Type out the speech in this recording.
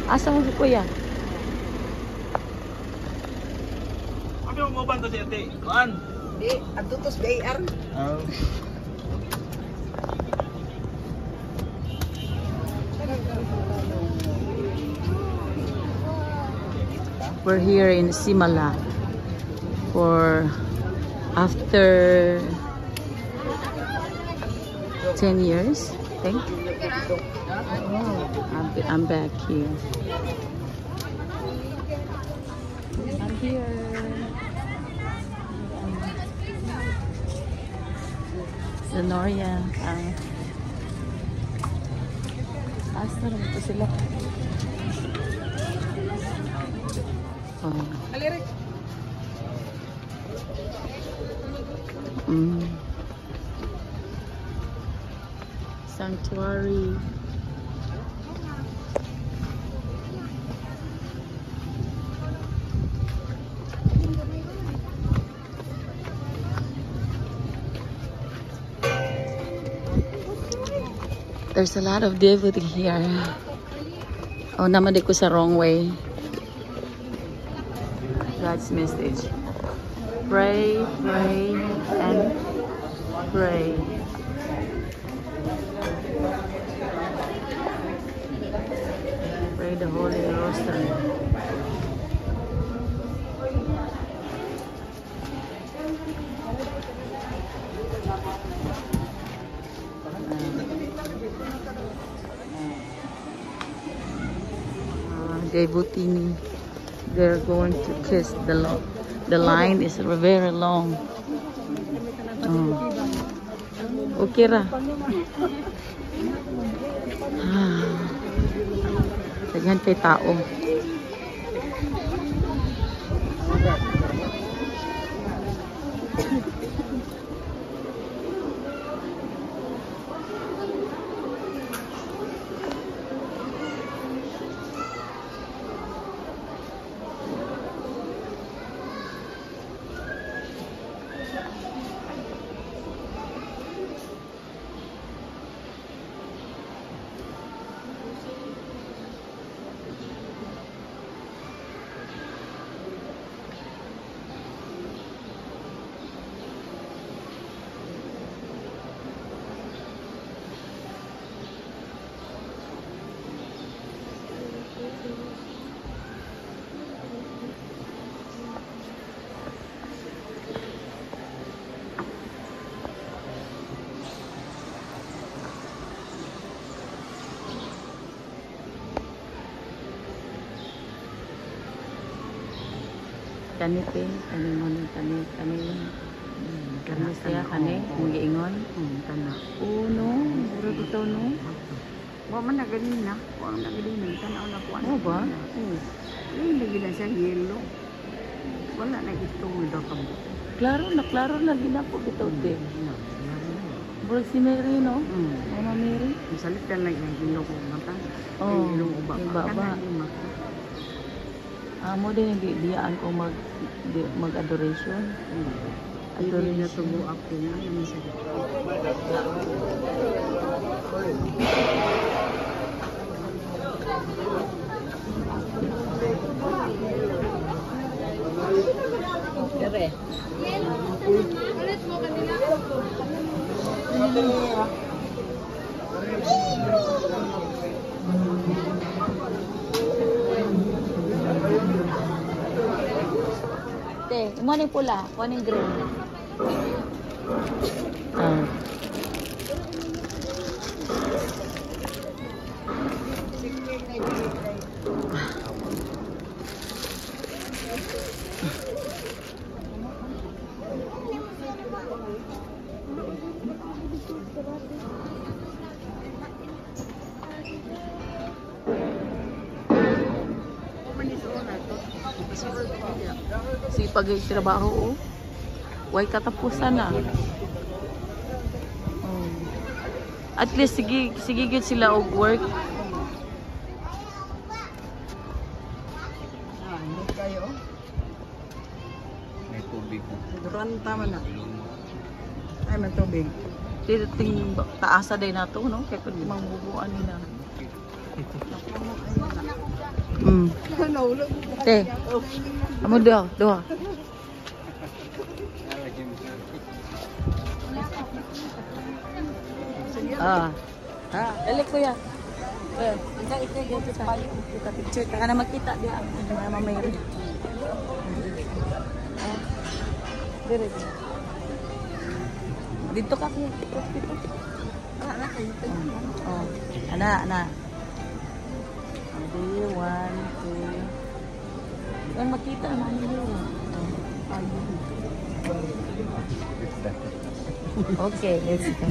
Asa mo si kuya? Ano mo ba to si ate? Kuan? Di, atutos BAR. Oh. We're here in Simala for after 10 years, I think. I'm back here. I'm here. Sonoria. Asa naman po sila? Oh. Sanctuary. There's a lot of devotee here. Oh, naman di ko sa wrong way. God's message. Pray, pray, and pray. Pray the Holy Rosary. Devotee, they're going to kiss the line is very long. Okay ra. Daghan kay tao. Kanite, kani siya kani, kung giingon. Kana. No, bro dito no. Wa man na ganina. Wa man na ganina. Tanaw na kuan. Oh ba? Ay, lagi na siya yelo. Wala na itong daw kamo. Klaro na ginapo bitaw te. Bro si Mary no? Mama Mary. Salit ka lang yung gino ko mata. Oh, ilong uba. baba. Amo din hindi diyaan ko mag-adoration. Adoration na tubo ako na naman sa Dere. Ulit mo kanila. Mo ni pula, ko ni green. Sipag yung trabaho, oh. Way katapusan na. At least, sige gid sila og work. Hindi kayo. May tubig. Duranta man na. Ay, may tubig. Dito ting taasa day na to, no? Kaya pwede mangbubuan nila. Nahulog. Te. Amo doa, doa. Ah. Dali kuya. Ikaw kita picture. Taka na magkita dia. Mama Mary. Diretso. Dito ka kuya. Dito. Oh. Ana. Okay, 1, 2. Yan makita naman yun. Okay, let's go.